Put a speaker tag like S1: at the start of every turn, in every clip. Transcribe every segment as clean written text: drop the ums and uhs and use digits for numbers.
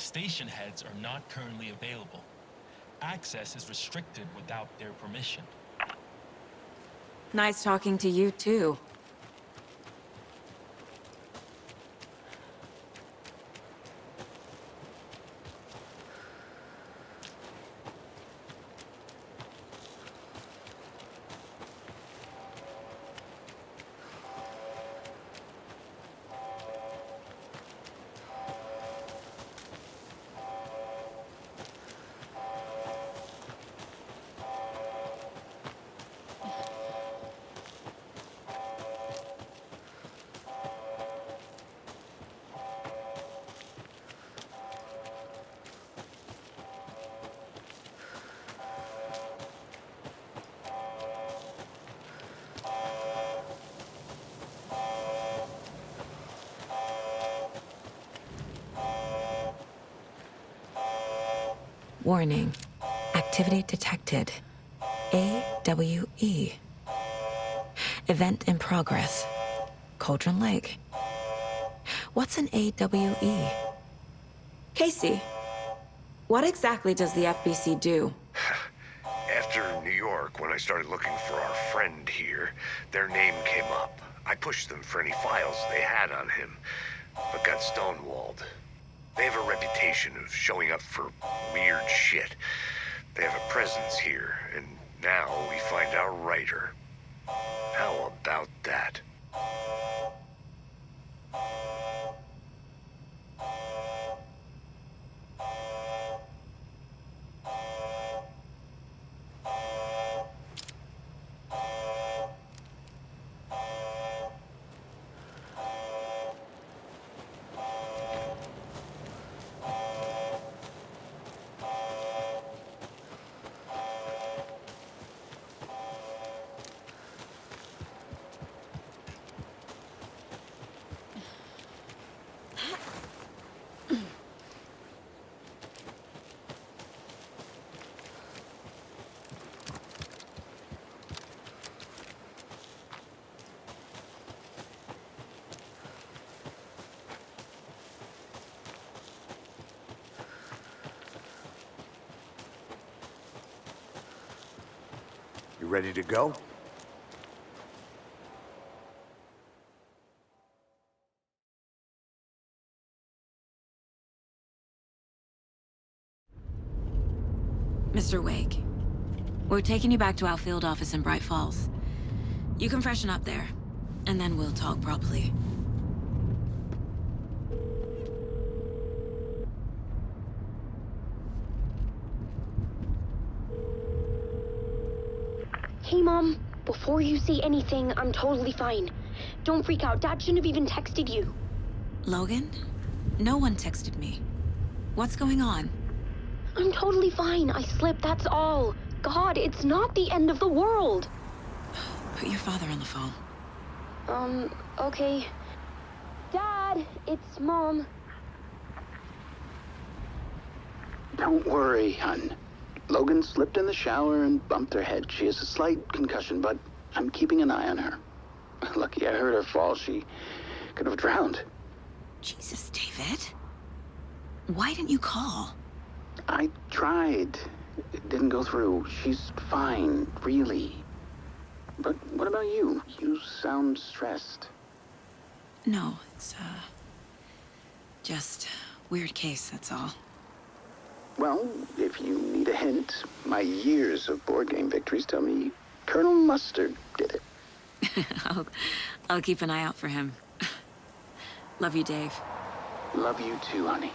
S1: station heads are not currently available. Access is restricted without their permission.
S2: Nice talking to you, too. Warning. Activity detected. AWE. Event in progress. Cauldron Lake. What's an AWE? Casey, what exactly does the FBC do?
S3: After New York, when I started looking for our friend here, their name came up. I pushed them for any files they had on him, but got stonewalled. They have a reputation of showing up for weird shit. They have a presence here, and now we find our writer. How about that?
S4: You ready to go?
S2: Mr. Wake, we're taking you back to our field office in Bright Falls. You can freshen up there, and then we'll talk properly.
S5: Hey, Mom. Before you say anything, I'm totally fine. Don't freak out. Dad shouldn't have even texted you.
S2: Logan? No one texted me. What's going on?
S5: I'm totally fine. I slipped, that's all. God, it's not the end of the world.
S2: Put your father on the phone.
S5: Okay. Dad, it's Mom.
S6: Don't worry, hon. Logan slipped in the shower and bumped her head. She has a slight concussion, but I'm keeping an eye on her. Lucky I heard her fall. She could have drowned.
S2: Jesus, David. Why didn't you call?
S6: I tried. It didn't go through. She's fine, really. But what about you? You sound stressed.
S2: No, it's, just weird case, that's all.
S6: Well, if you need a hint, my years of board game victories tell me Colonel Mustard did it.
S2: I'll keep an eye out for him. Love you, Dave.
S6: Love you too, honey.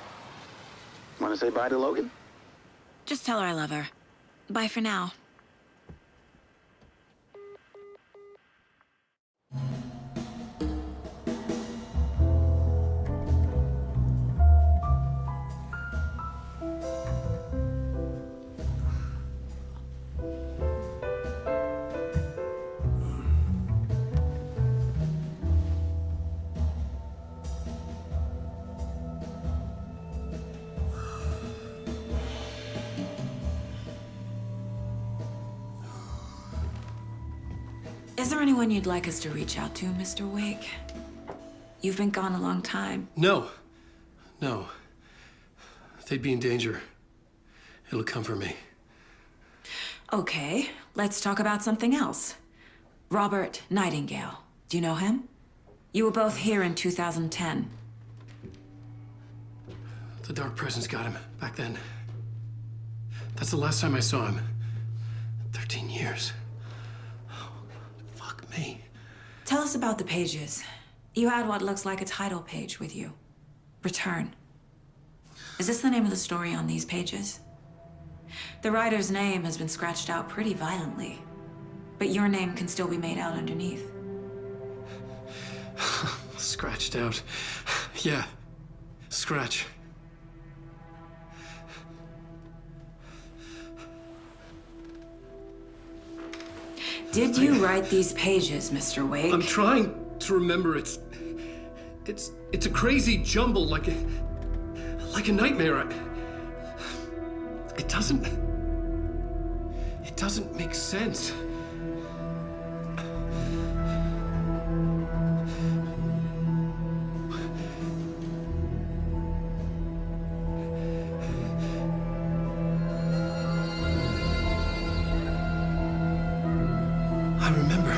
S6: Want to say bye to Logan?
S2: Just tell her I love her. Bye for now. Is there anyone you'd like us to reach out to, Mr. Wake? You've been gone a long time.
S7: No.
S4: They'd be in danger. It'll come for me.
S2: Okay, let's talk about something else. Robert Nightingale. Do you know him? You were both here in 2010.
S4: The Dark Presence got him back then. That's the last time I saw him. 13 years. Oh, fuck me.
S2: Tell us about the pages. You had what looks like a title page with you. Return. Is this the name of the story on these pages? The writer's name has been scratched out pretty violently, but your name can still be made out underneath.
S4: Scratched out. Yeah. Scratch.
S2: Did you write these pages, Mr. Wake?
S4: I'm trying to remember. It's a crazy jumble, like a nightmare. It doesn't make sense. I remember.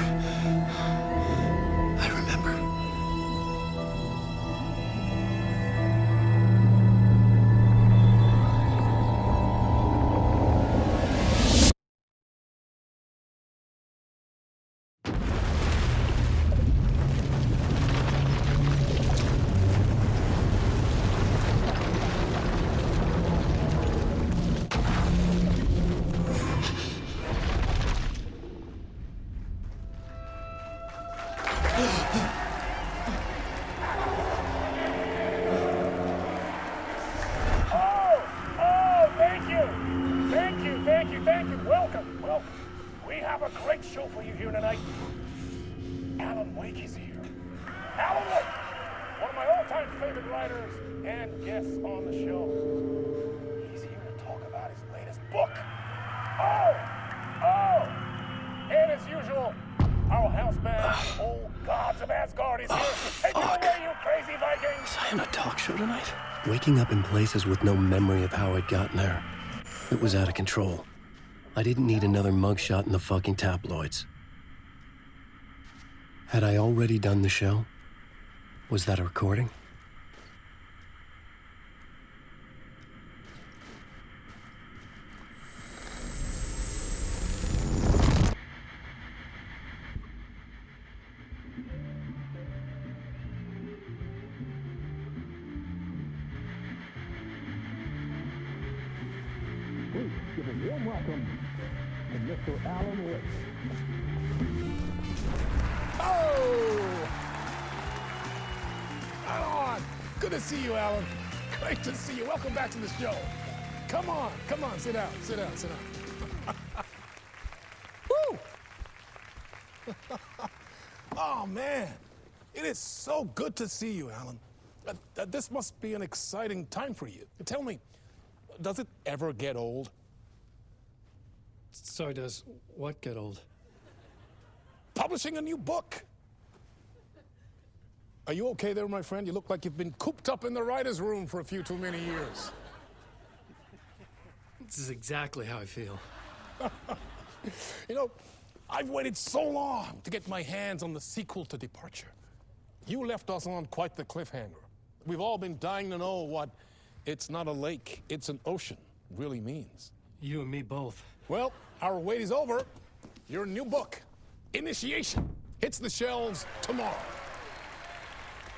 S7: Welcome. We have a great show for you here tonight. Alan Wake is here. Alan Wake, one of my all-time favorite writers and guests on the show. He's here to talk about his latest book. And as usual, our house band, Old Gods of Asgard, is here. Take it away, you crazy Vikings!
S4: Was I on a talk show tonight? Waking up in places with no memory of how I'd gotten there. It was out of control. I didn't need another mugshot in the fucking tabloids. Had I already done the show? Was that a recording?
S7: Please give a warm welcome to Mr. Alan Wake. Oh! Alan! Good to see you, Alan. Great to see you. Welcome back to the show. Come on, sit down. Woo! Oh, man. It is so good to see you, Alan. This must be an exciting time for you. Tell me, does it ever get old?
S4: So does what get old?
S7: Publishing a new book. Are you okay there, my friend? You look like you've been cooped up in the writer's room for a few too many years.
S4: This is exactly how I feel.
S7: You know, I've waited so long to get my hands on the sequel to Departure. You left us on quite the cliffhanger. We've all been dying to know what "it's not a lake, it's an ocean" really means.
S4: You and me both.
S7: Well, our wait is over. Your new book, Initiation, hits the shelves tomorrow.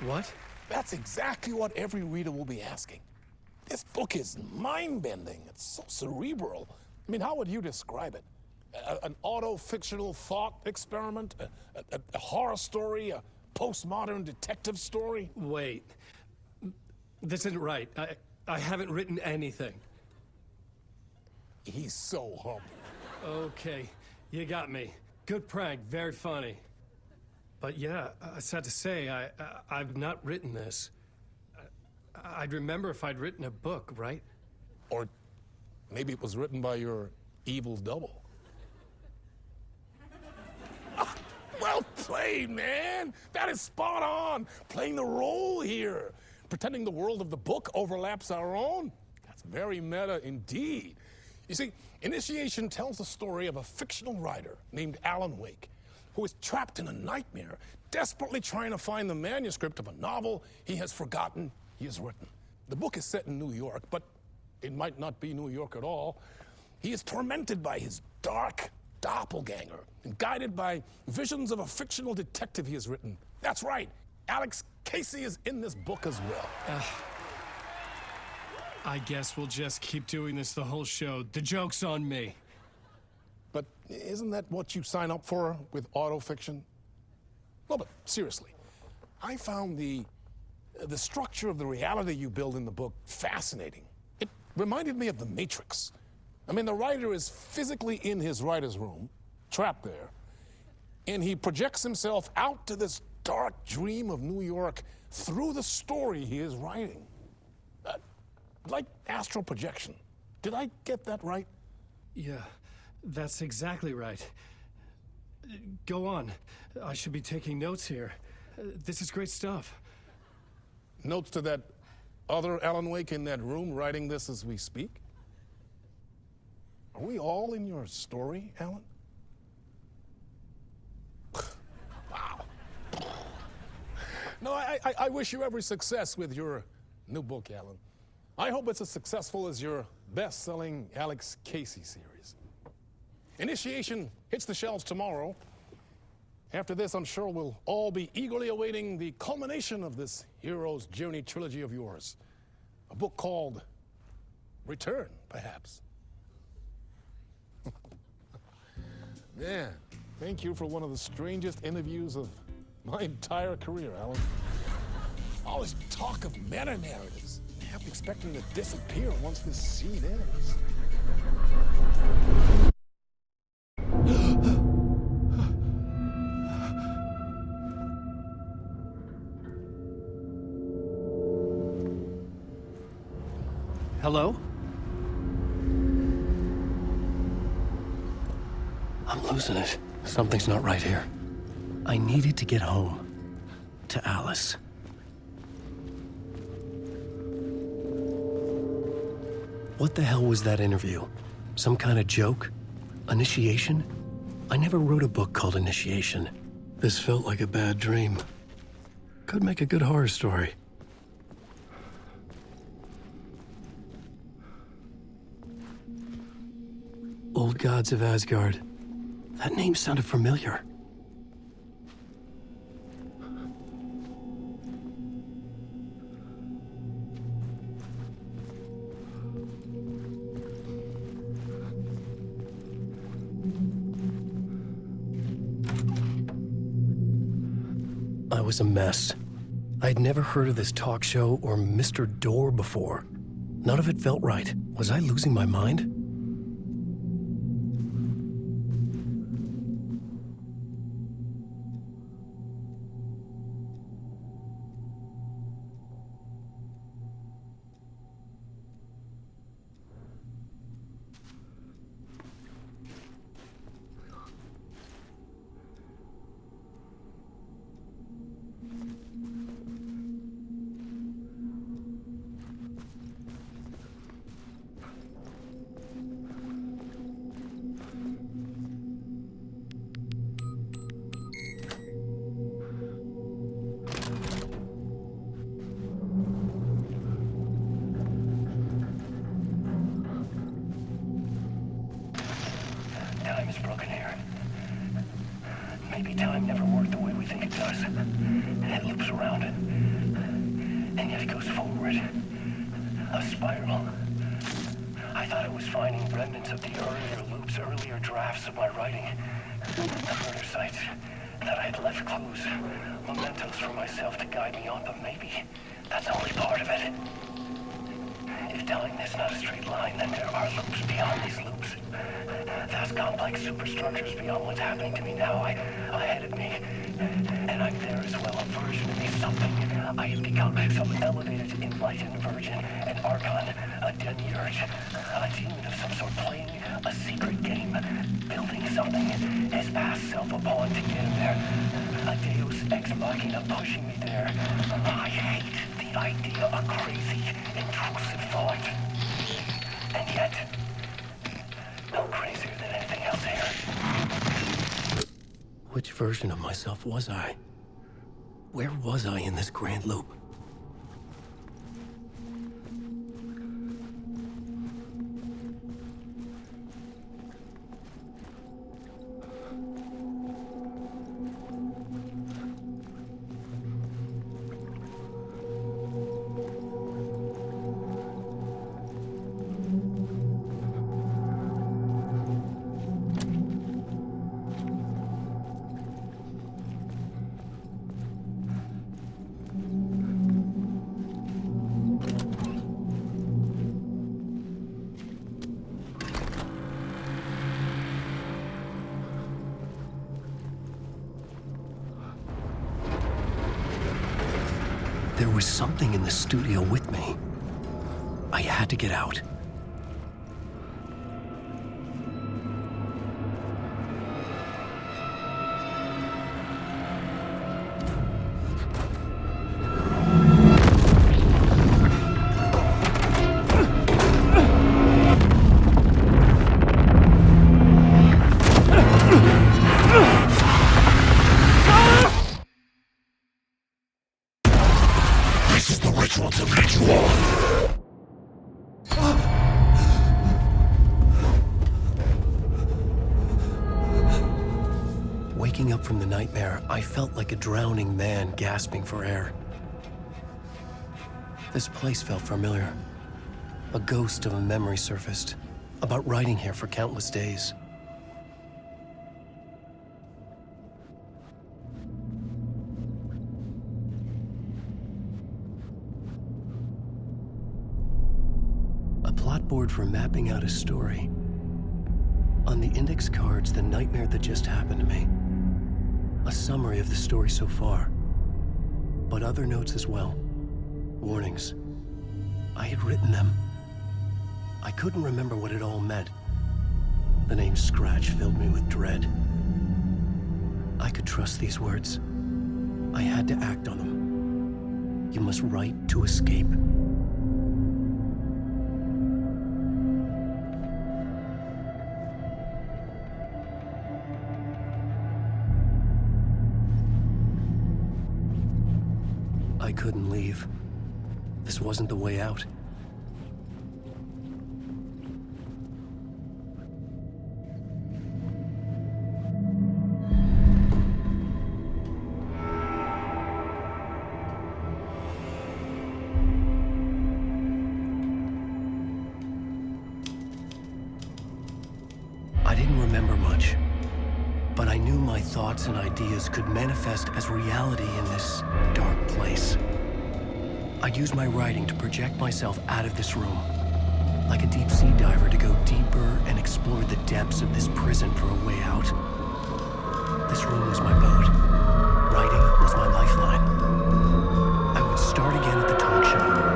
S4: What?
S7: That's exactly what every reader will be asking. This book is mind-bending. It's so cerebral. I mean, how would you describe it? An auto-fictional thought experiment? A horror story? A postmodern detective story?
S4: Wait. This isn't right. I haven't written anything.
S7: He's so humble.
S4: Okay, you got me. Good prank, very funny. But yeah, sad to say, I've not written this. I'd remember if I'd written a book, right?
S7: Or maybe it was written by your evil double. Well played, man! That is spot on! Playing the role here. Pretending the world of the book overlaps our own. It's very meta indeed. You see, Initiation tells the story of a fictional writer named Alan Wake, who is trapped in a nightmare, desperately trying to find the manuscript of a novel he has forgotten he has written. The book is set in New York, but it might not be New York at all. He is tormented by his dark doppelganger and guided by visions of a fictional detective he has written. That's right, Alex Casey is in this book as well.
S4: I guess we'll just keep doing this the whole show. The joke's on me.
S7: But isn't that what you sign up for with autofiction? No, but seriously, I found the structure of the reality you build in the book fascinating. It reminded me of The Matrix. I mean, the writer is physically in his writer's room, trapped there, and he projects himself out to this dark dream of New York through the story he is writing. Like astral projection. Did I get that right?
S4: Yeah, that's exactly right. Go on. I should be taking notes here. This is great stuff.
S7: Notes to that other Alan Wake in that room writing this as we speak? Are we all in your story, Alan? Wow. No, I wish you every success with your new book, Alan. I hope it's as successful as your best-selling Alex Casey series. Initiation hits the shelves tomorrow. After this, I'm sure we'll all be eagerly awaiting the culmination of this hero's journey trilogy of yours. A book called Return, perhaps. Man, thank you for one of the strangest interviews of my entire career, Alan. All this talk of meta-narratives. I kept expecting to disappear once this scene ends.
S4: Hello? I'm losing it. Something's not right here. I needed to get home. To Alice. What the hell was that interview? Some kind of joke? Initiation? I never wrote a book called Initiation. This felt like a bad dream. Could make a good horror story. Old Gods of Asgard. That name sounded familiar. I was a mess. I'd never heard of this talk show or Mr. Door before. None of it felt right. Was I losing my mind?
S8: Time is broken here. Maybe time never worked the way we think it does. It loops around, and yet it goes forward. A spiral. I thought I was finding remnants of the earlier loops, earlier drafts of my writing. The murder sites that I had left clues, mementos for myself to guide me on, but maybe that's only part of it. If time is not a straight line, then there are loops beyond these loops. Vast complex superstructures beyond what's happening to me now, ahead of me. And I'm there as well, a version of me, something. I have become some elevated, enlightened virgin, an archon, a demiurge, a demon of some sort, playing a secret game, building something, his past self upon to get him there. A deus ex machina pushing me there. I hate the idea of crazy, intrusive thought. And yet, no crazier than anything else here.
S9: Which version of myself was I? Where was I in this grand loop? There was something in the studio with me. I had to get out. Waking up from the nightmare, I felt like a drowning man gasping for air. This place felt familiar. A ghost of a memory surfaced, about riding here for countless days. A plot board for mapping out a story. On the index cards, the nightmare that just happened to me. A summary of the story so far, but other notes as well. Warnings. I had written them. I couldn't remember what it all meant. The name Scratch filled me with dread. I could trust these words. I had to act on them. You must write to escape. I couldn't leave. This wasn't the way out. I didn't remember much, but I knew my thoughts and ideas could manifest as reality in this dark place. I'd use my writing to project myself out of this room, like a deep sea diver to go deeper and explore the depths of this prison for a way out. This room was my boat. Writing was my lifeline. I would start again at the talk show.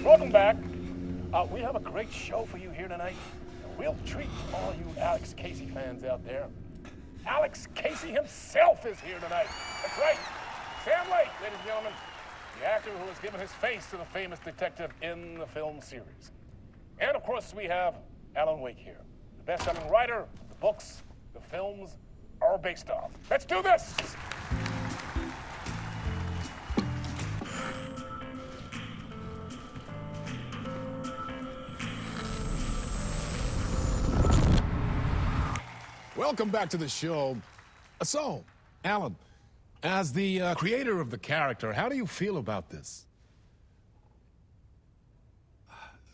S7: Welcome back. We have a great show for you here tonight. A real treat for all you Alex Casey fans out there. Alex Casey himself is here tonight. That's right. Sam Lake, ladies and gentlemen. The actor who has given his face to the famous detective in the film series. And of course, we have Alan Wake here. The best-selling writer, the books, the films are based off. Let's do this!
S10: Welcome back to the show. So, Alan, as the creator of the character, how do you feel about this?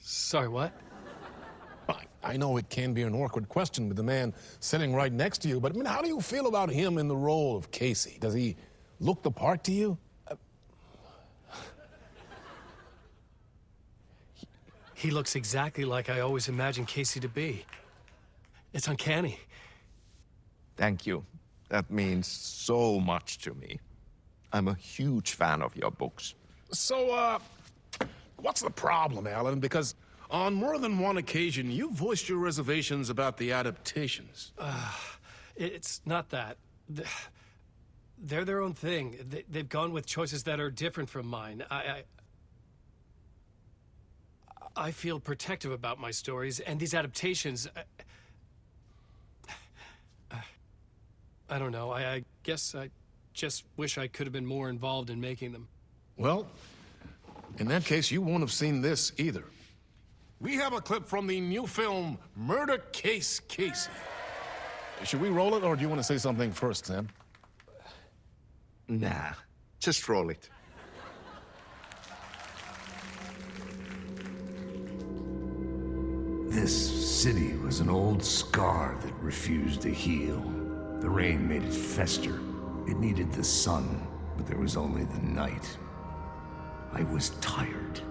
S4: Sorry, what?
S10: I know it can be an awkward question with the man sitting right next to you, but I mean, how do you feel about him in the role of Casey? Does he look the part to you?
S4: He looks exactly like I always imagined Casey to be. It's uncanny.
S11: Thank you. That means so much to me. I'm a huge fan of your books.
S10: So, what's the problem, Alan? Because on more than one occasion, you voiced your reservations about the adaptations.
S4: It's not that. They're their own thing. They've gone with choices that are different from mine. I feel protective about my stories, and these adaptations... I don't know. I guess I just wish I could have been more involved in making them.
S10: Well, in that case, you won't have seen this either. We have a clip from the new film, Murder Case Casey. Should we roll it, or do you want to say something first, Sam?
S11: Nah, just roll it.
S12: This city was an old scar that refused to heal. The rain made it fester. It needed the sun, but there was only the night. I was tired.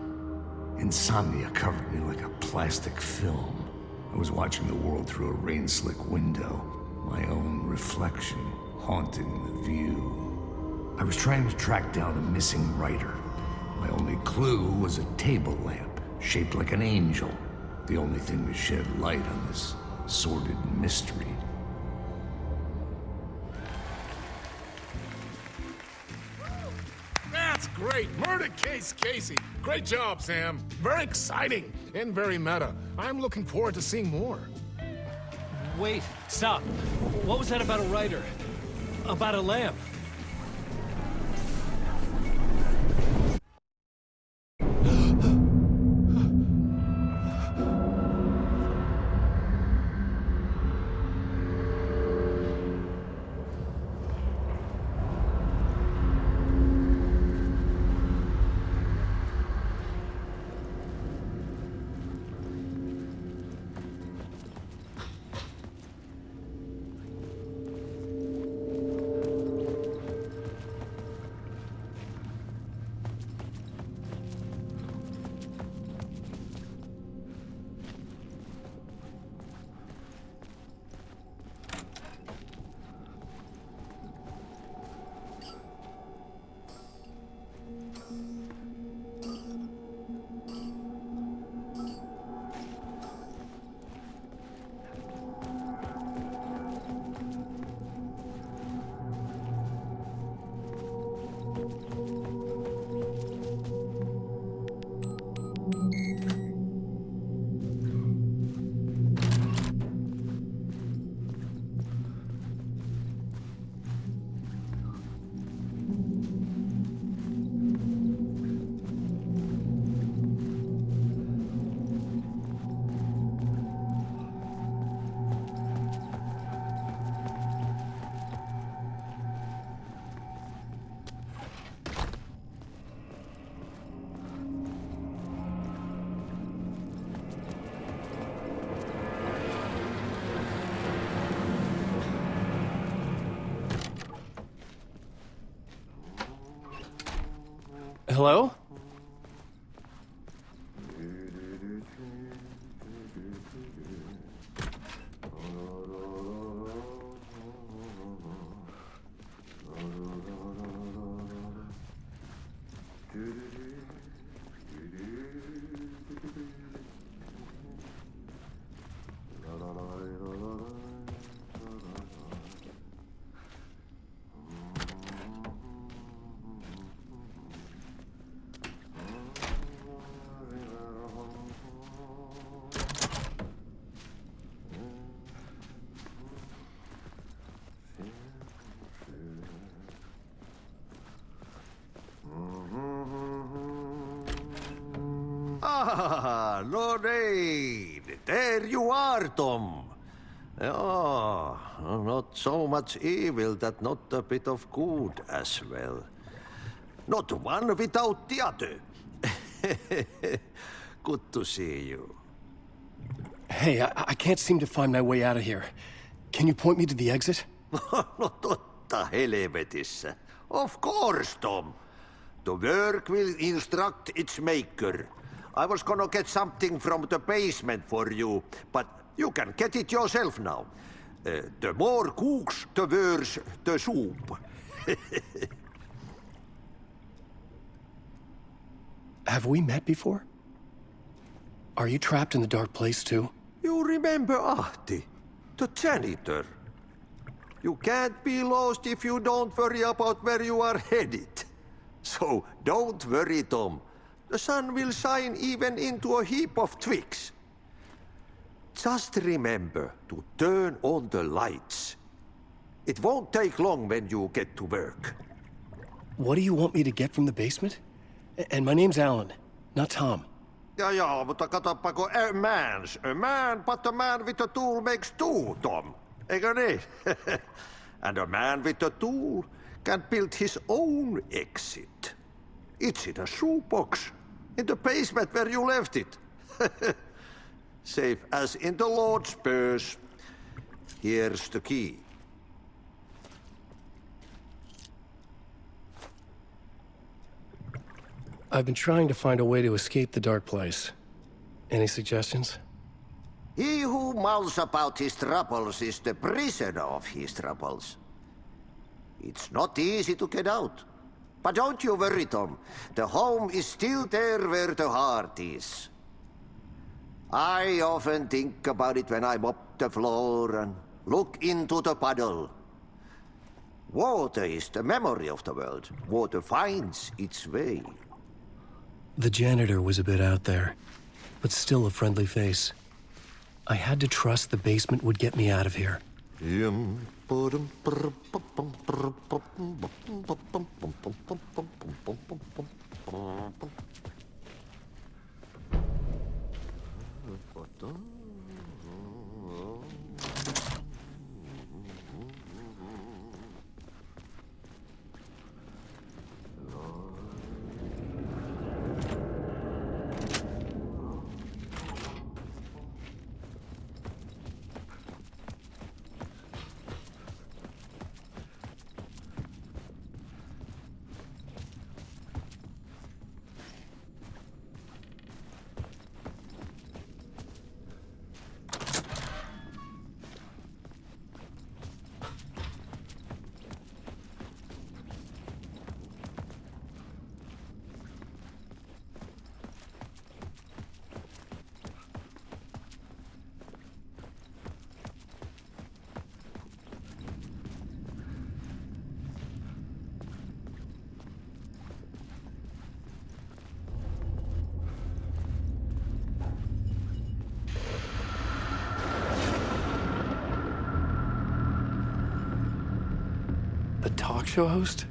S12: Insomnia covered me like a plastic film. I was watching the world through a rain-slick window, my own reflection haunting the view. I was trying to track down a missing writer. My only clue was a table lamp, shaped like an angel. The only thing to shed light on this sordid mystery.
S10: That's great! Murder Case Casey! Great job, Sam. Very exciting and very meta. I'm looking forward to seeing more.
S4: Wait, stop. What was that about a writer? About a lamp? Hello?
S13: Ah, Lorraine! There you are, Tom. Oh, not so much evil that not a bit of good as well. Not one without the other. Good to see you.
S9: Hey, I can't seem to find my way out of here. Can you point me to the exit?
S13: No totta helvetissä. Of course, Tom. The work will instruct its maker. I was gonna get something from the basement for you, but you can get it yourself now. De more cooks, de worse de soup.
S9: Have we met before? Are you trapped in the dark place too?
S13: You remember Ahti, the janitor? You can't be lost if you don't worry about where you are headed. So don't worry, Tom. The sun will shine even into a heap of twigs. Just remember to turn on the lights. It won't take long when you get to work.
S9: What do you want me to get from the basement? And my name's Alan, not Tom.
S13: Ja, mutta katsoppa, a man, but a man with a tool makes two, Tom. Eikö niin? And a man with a tool can build his own exit. It's in a shoebox, in the basement where you left it. Safe as in the Lord's purse. Here's the key.
S9: I've been trying to find a way to escape the dark place. Any suggestions?
S13: He who mouths about his troubles is the prisoner of his troubles. It's not easy to get out. But don't you worry, Tom. The home is still there where the heart is. I often think about it when I mop the floor and look into the puddle. Water is the memory of the world. Water finds its way.
S9: The janitor was a bit out there, but still a friendly face. I had to trust the basement would get me out of here. The talk show host?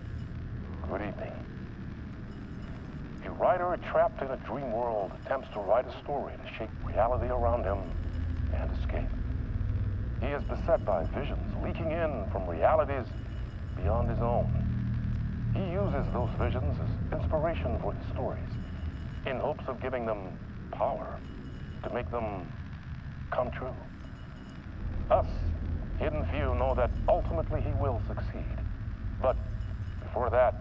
S14: Good evening. A writer trapped in a dream world attempts to write a story to shape reality around him and escape. He is beset by visions leaking in from realities beyond his own. He uses those visions as inspiration for his stories, in hopes of giving them power to make them come true. Us, hidden few, know that ultimately he will succeed. But before that,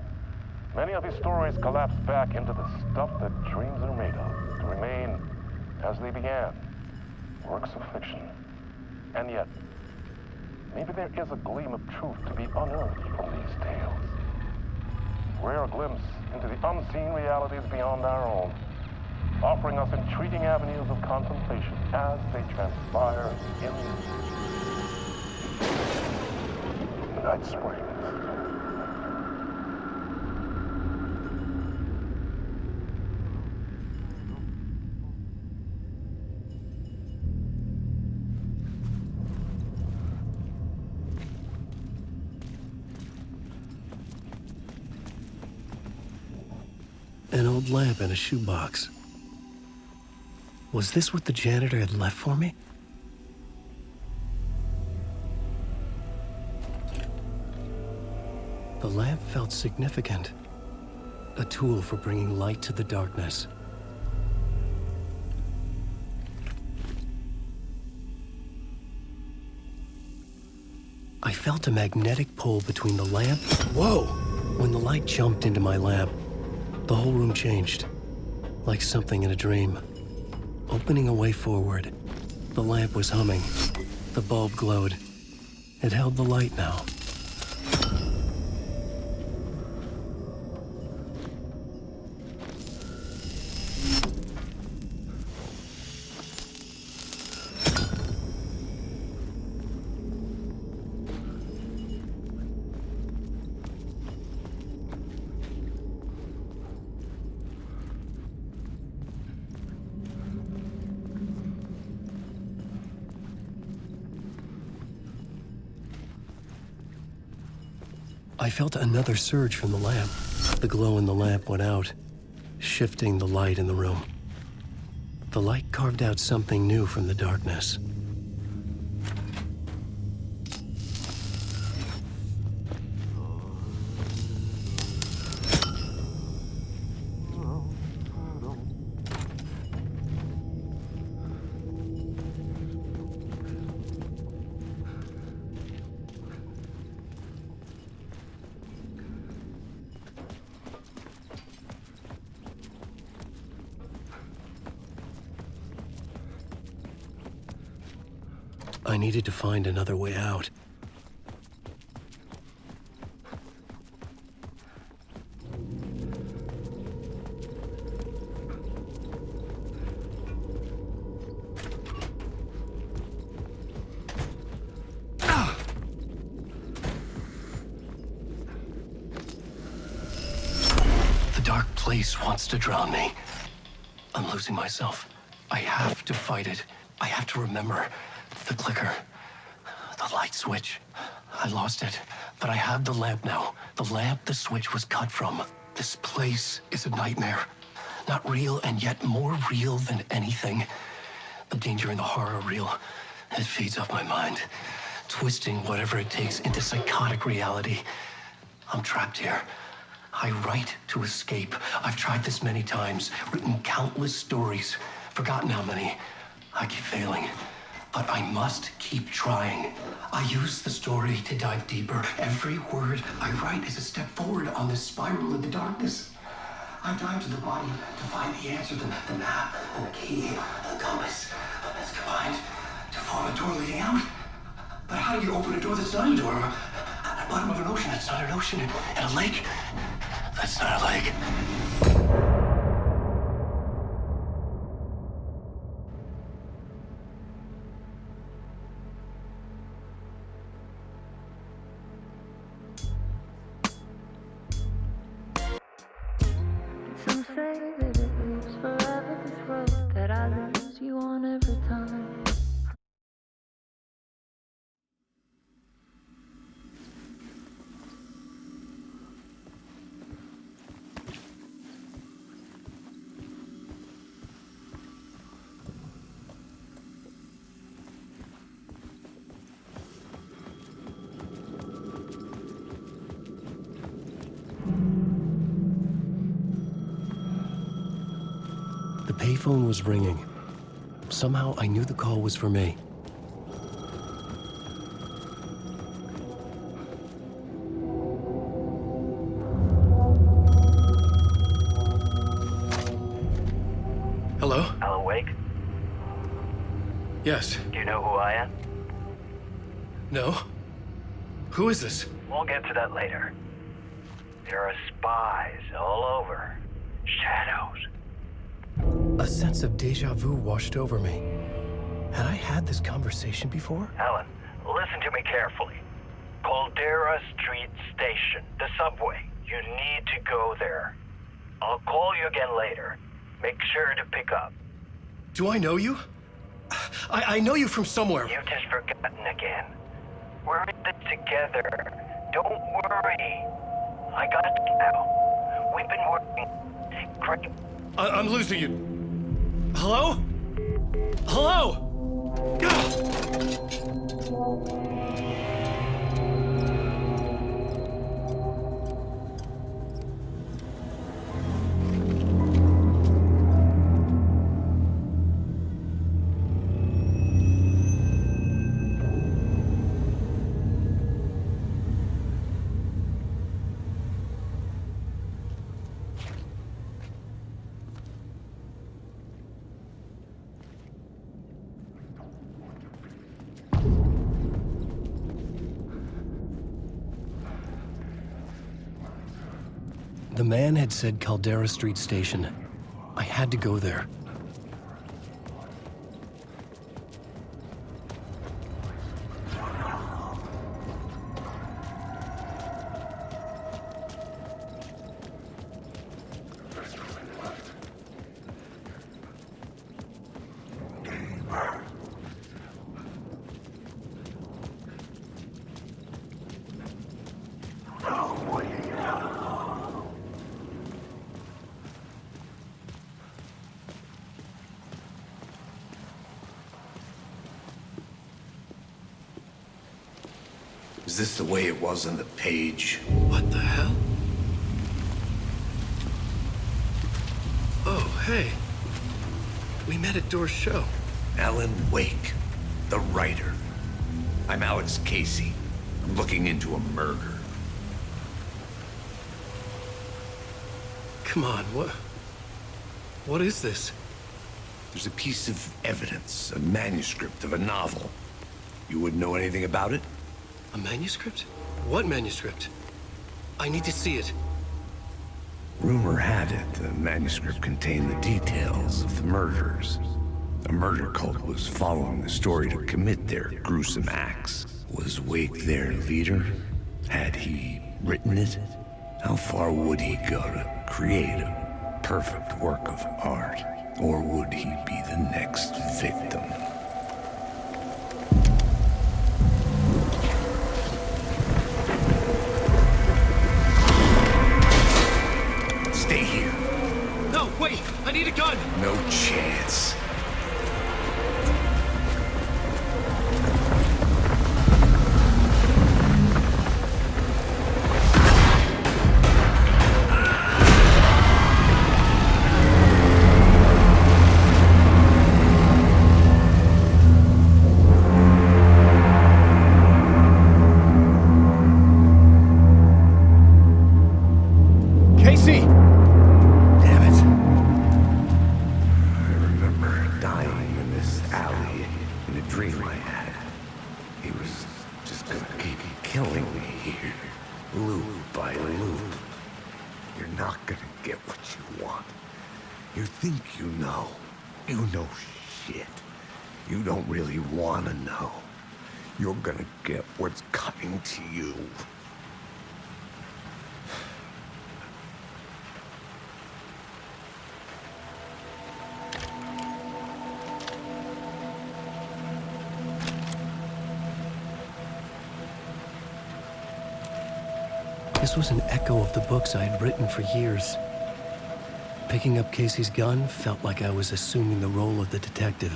S14: many of his stories collapse back into the stuff that dreams are made of, to remain as they began, works of fiction. And yet, maybe there is a gleam of truth to be unearthed from these tales. Rare glimpse into the unseen realities beyond our own, offering us intriguing avenues of contemplation as they transpire in Night Springs.
S9: An old lamp in a shoebox. Was this what the janitor had left for me? The lamp felt significant. A tool for bringing light to the darkness. I felt a magnetic pull between the lamp. Whoa! When the light jumped into my lamp, the whole room changed, like something in a dream. Opening a way forward, the lamp was humming. The bulb glowed, It held the light now. I felt another surge from the lamp. The glow in the lamp went out, shifting the light in the room. The light carved out something new from the darkness. I needed to find another way out. The dark place wants to drown me. I'm losing myself. I have to fight it. I have to remember. The clicker. The light switch. I lost it. But I have the lamp now. The lamp the switch was cut from. This place is a nightmare. Not real, and yet more real than anything. The danger and the horror real. It feeds off my mind. Twisting whatever it takes into psychotic reality. I'm trapped here. I write to escape. I've tried this many times. Written countless stories. Forgotten how many. I keep failing. But I must keep trying. I use the story to dive deeper. Every word I write is a step forward on this spiral of the darkness. I dive to the body to find the answer, the map, and the key, and the compass. It's combined to form a door leading out. But how do you open a door that's not a door? At the bottom of an ocean that's not an ocean. And a lake that's not a lake.
S15: Some say that it lives forever, this road that I lose you on every time.
S9: The payphone was ringing. Somehow I knew the call was for me. Hello?
S8: Alan Wake?
S9: Yes.
S8: Do you know who I am?
S9: No? Who is this?
S8: We'll get to that later. There are spies all over. Shadows.
S9: A sense of deja vu washed over me. Had I had this conversation before?
S8: Alan, listen to me carefully. Caldera Street Station, the subway. You need to go there. I'll call you again later. Make sure to pick up.
S9: Do I know you? I know you from somewhere.
S8: You've just forgotten again. We're in this together. Don't worry. I got it now. We've been working great.
S9: I'm losing you. Hello? Hello? The man had said Caldera Street Station. I had to go there.
S12: Is this the way it was on the page?
S9: What the hell? Oh, hey. We met at Door's show.
S12: Alan Wake, the writer. I'm Alex Casey. I'm looking into a murder.
S9: Come on, what is this?
S12: There's a piece of evidence, a manuscript of a novel. You wouldn't know anything about it?
S9: A manuscript? What manuscript? I need to see it.
S12: Rumor had it the manuscript contained the details of the murders. A murder cult was following the story to commit their gruesome acts. Was Wake their leader? Had he written it? How far would he go to create a perfect work of art? Or would he be the next victim? Stay here.
S9: No, wait! I need a gun!
S12: No chance.
S9: Casey!
S12: Damn it. I remember dying in this alley in a dream I had. He was just gonna keep killing me here, loop by loop. You're not gonna get what you want. You think you know. You know shit. You don't really wanna know. You're gonna get what's coming to you.
S9: This was an echo of the books I had written for years. Picking up Casey's gun felt like I was assuming the role of the detective.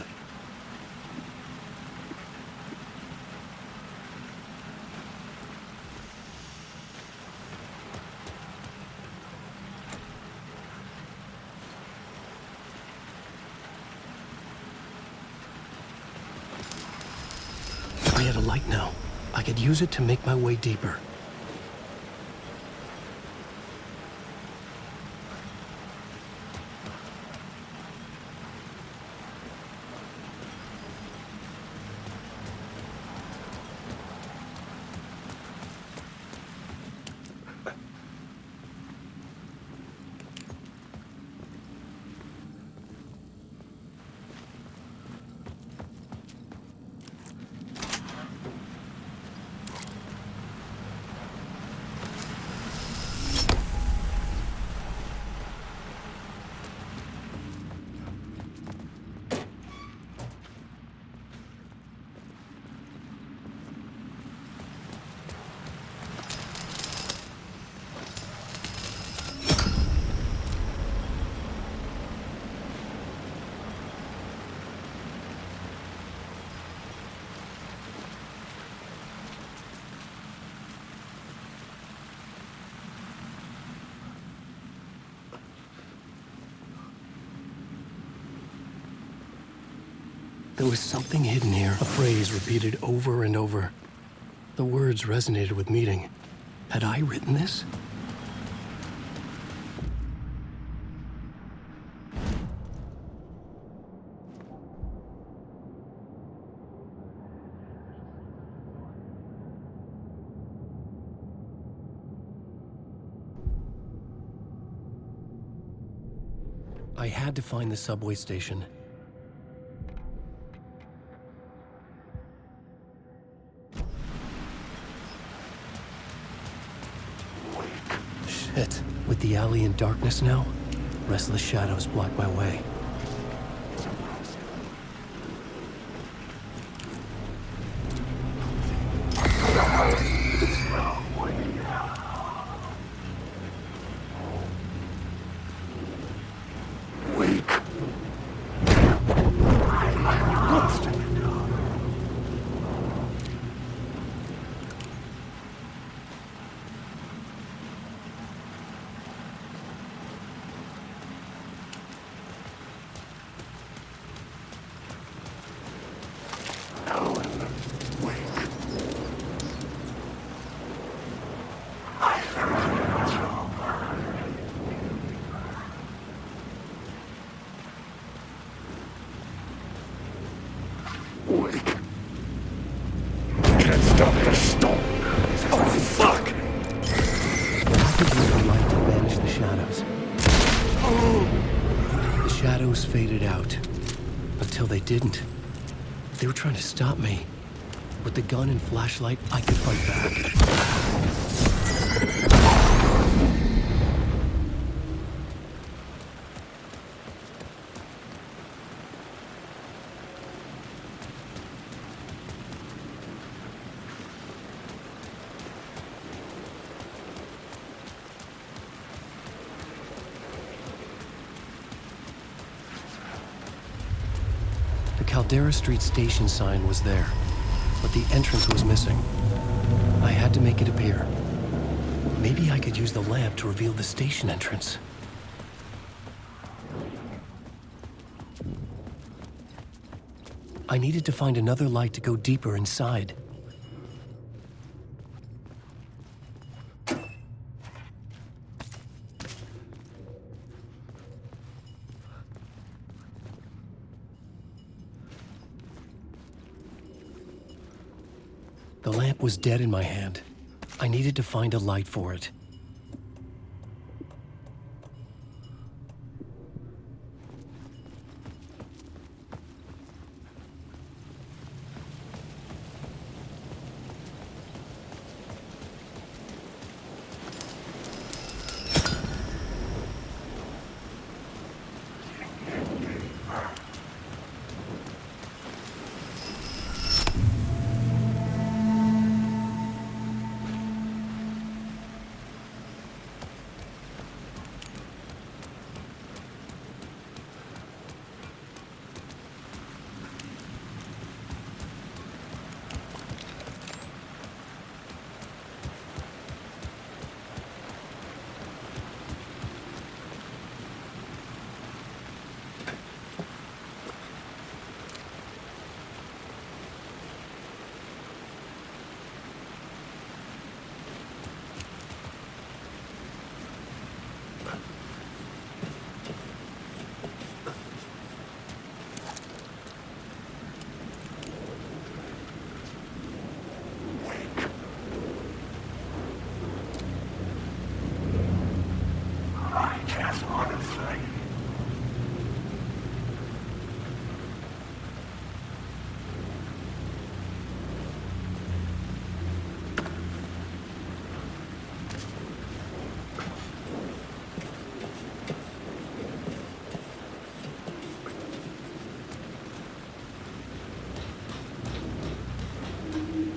S9: I had a light now. I could use it to make my way deeper. There was something hidden here, a phrase repeated over and over. The words resonated with meaning. Had I written this? I had to find the subway station. Shit. With the alley in darkness now, restless shadows block my way. Faded out. Until they didn't. They were trying to stop me. With the gun and flashlight, I could fight back. Caldera Street station sign was there, but the entrance was missing. I had to make it appear. Maybe I could use the lamp to reveal the station entrance. I needed to find another light to go deeper inside. The lamp was dead in my hand. I needed to find a light for it.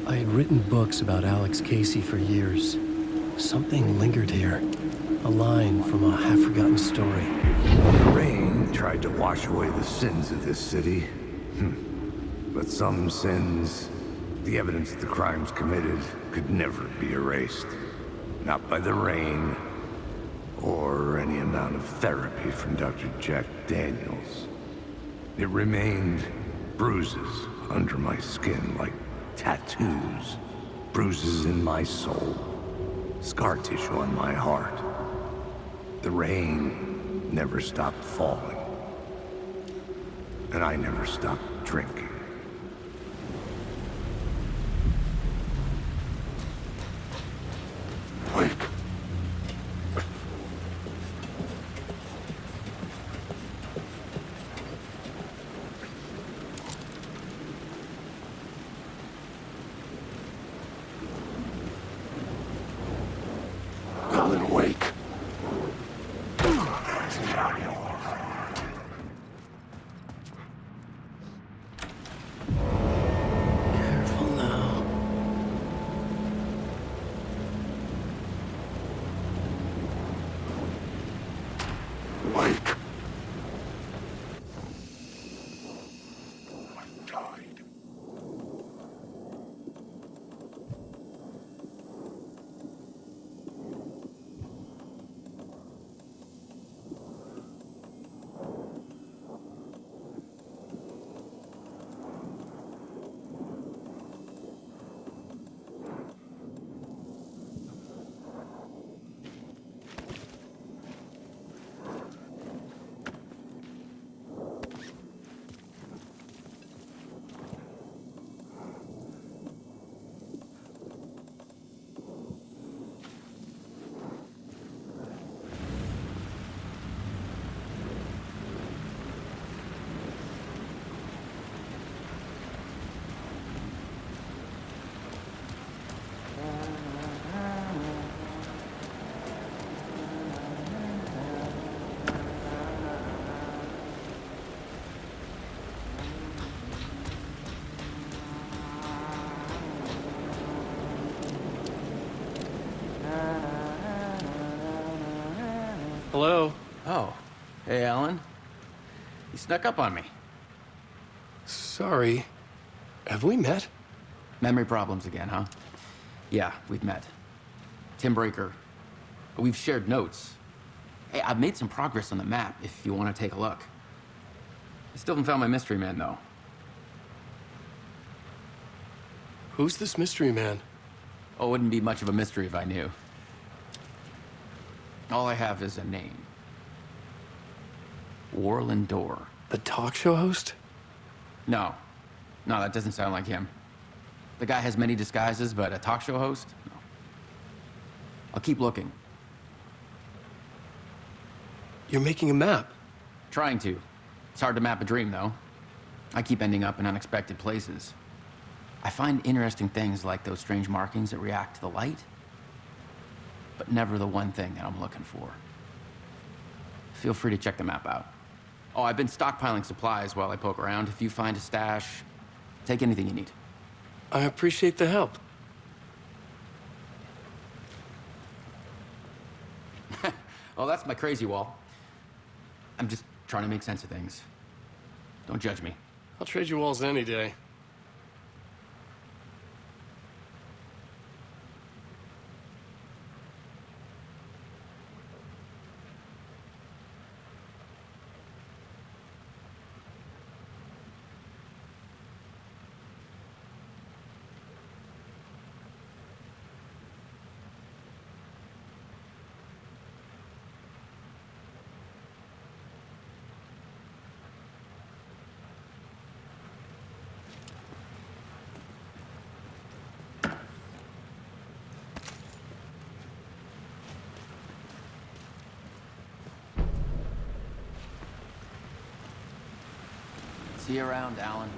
S9: I had written books about Alex Casey for years. Something lingered here. A line from a half-forgotten story.
S12: The rain tried to wash away the sins of this city. But some sins, the evidence of the crimes committed, could never be erased. Not by the rain, or any amount of therapy from Dr. Jack Daniels. It remained bruises under my skin, like tattoos. Bruises in my soul. Scar tissue on my heart. The rain never stopped falling. And I never stopped drinking. Mike.
S4: Hello?
S16: Oh. Hey, Alan. You snuck up on me.
S4: Sorry. Have we met?
S16: Memory problems again, huh? Yeah, we've met. Tim Breaker. We've shared notes. Hey, I've made some progress on the map if you want to take a look. I still haven't found my mystery man, though.
S4: Who's this mystery man?
S16: Oh, it wouldn't be much of a mystery if I knew. All I have is a name. Warland Dorr.
S4: The talk show host?
S16: No. No, that doesn't sound like him. The guy has many disguises, but a talk show host? No. I'll keep looking.
S4: You're making a map?
S16: Trying to. It's hard to map a dream, though. I keep ending up in unexpected places. I find interesting things like those strange markings that react to the light, but never the one thing that I'm looking for. Feel free to check the map out. Oh, I've been stockpiling supplies while I poke around. If you find a stash, take anything you need.
S4: I appreciate the help.
S16: Oh, that's my crazy wall. I'm just trying to make sense of things. Don't judge me.
S4: I'll trade you walls any day.
S16: See you around, Alan.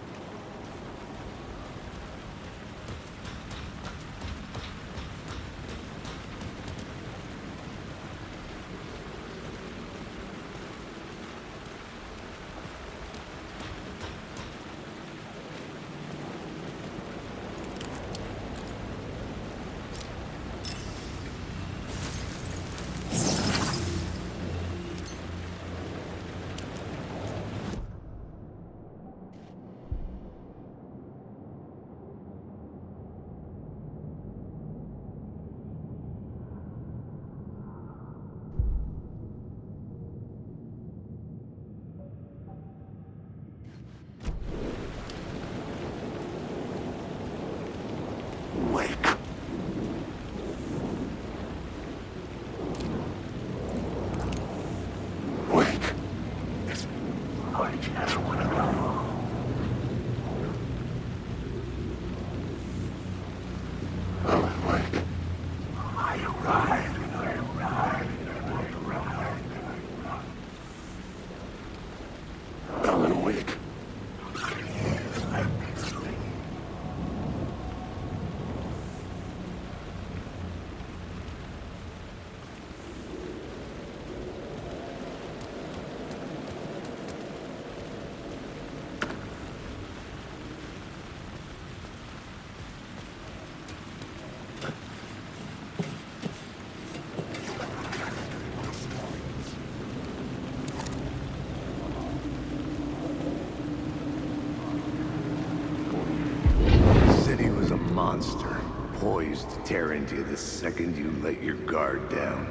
S12: tear into you the second you let your guard down.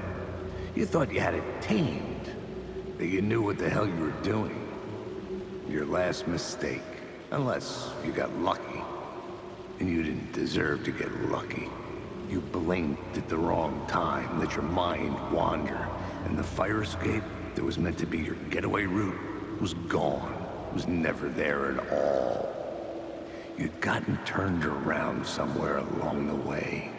S12: You thought you had it tamed, that you knew what the hell you were doing. Your last mistake, unless you got lucky. And you didn't deserve to get lucky. You blinked at the wrong time, let your mind wander, and the fire escape that was meant to be your getaway route was gone, was never there at all. You'd gotten turned around somewhere along the way.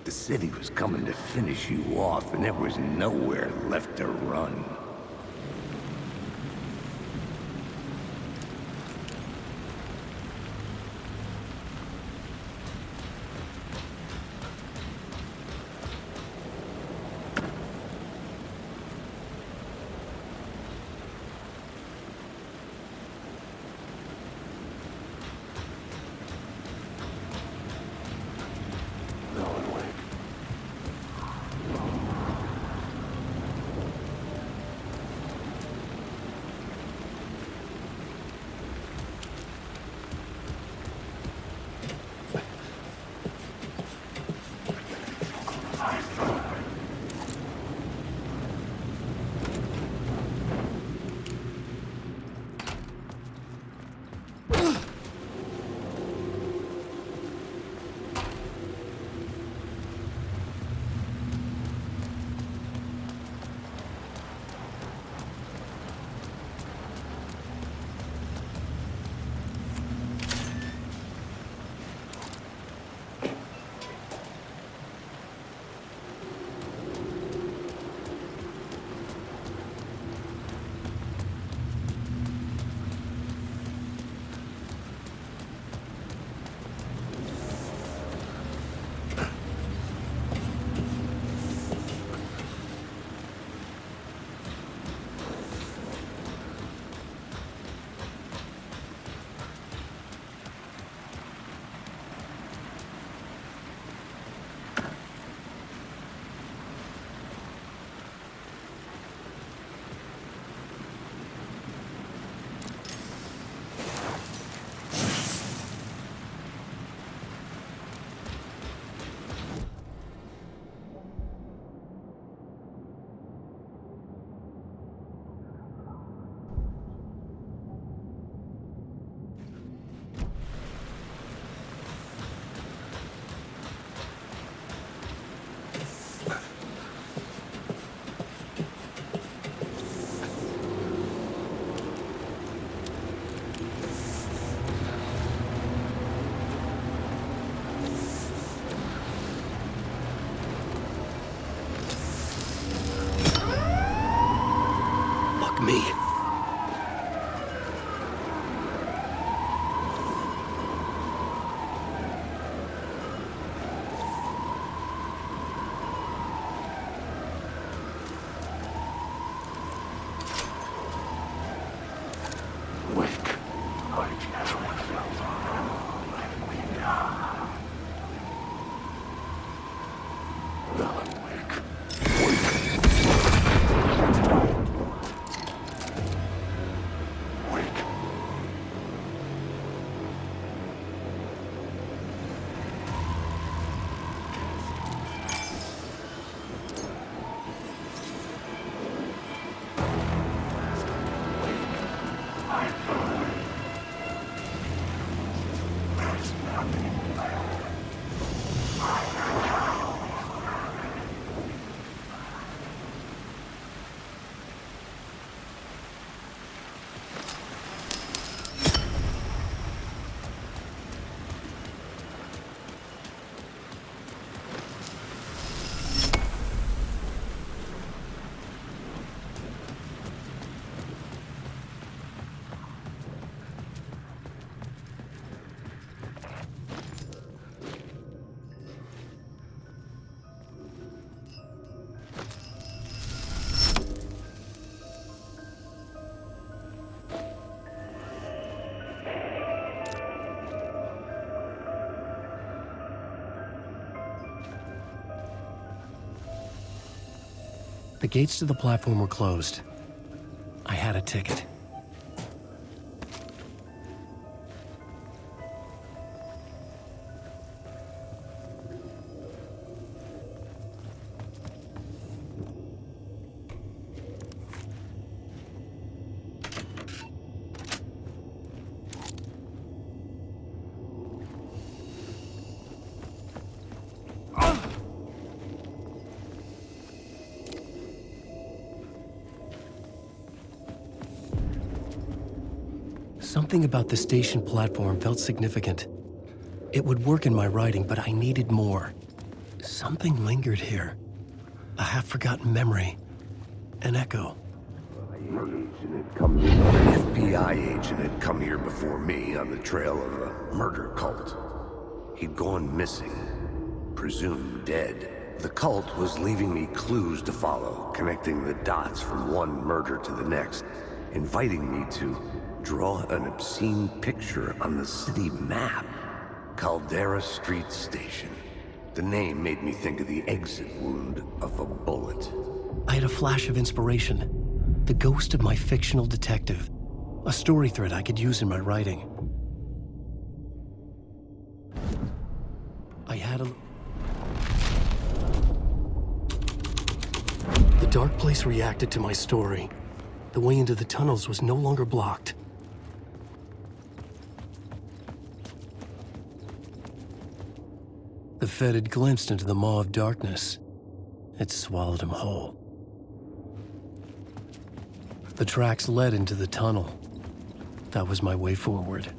S12: The city was coming to finish you off, and there was nowhere left to run.
S9: Me. The gates to the platform were closed. I had a ticket. Something about the station platform felt significant. It would work in my writing, but I needed more. Something lingered here. A half-forgotten memory. An echo.
S12: An FBI agent had come here before me on the trail of a murder cult. He'd gone missing, presumed dead. The cult was leaving me clues to follow, connecting the dots from one murder to the next, inviting me to draw an obscene picture on the city map. Caldera Street Station. The name made me think of the exit wound of a bullet.
S9: I had a flash of inspiration. The ghost of my fictional detective. A story thread I could use in my writing. I had a... The dark place reacted to my story. The way into the tunnels was no longer blocked. The Fed had glimpsed into the maw of darkness. It swallowed him whole. The tracks led into the tunnel. That was my way forward.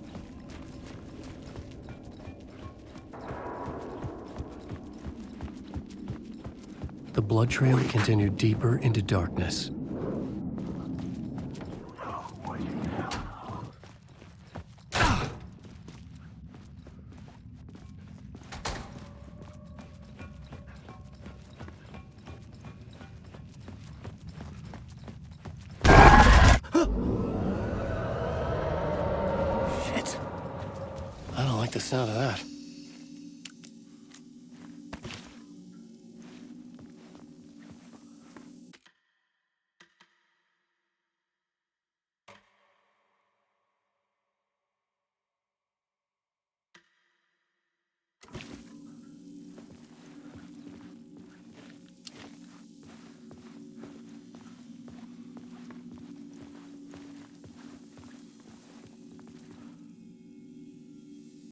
S9: The blood trail continued deeper into darkness. Shit. I don't like the sound of that.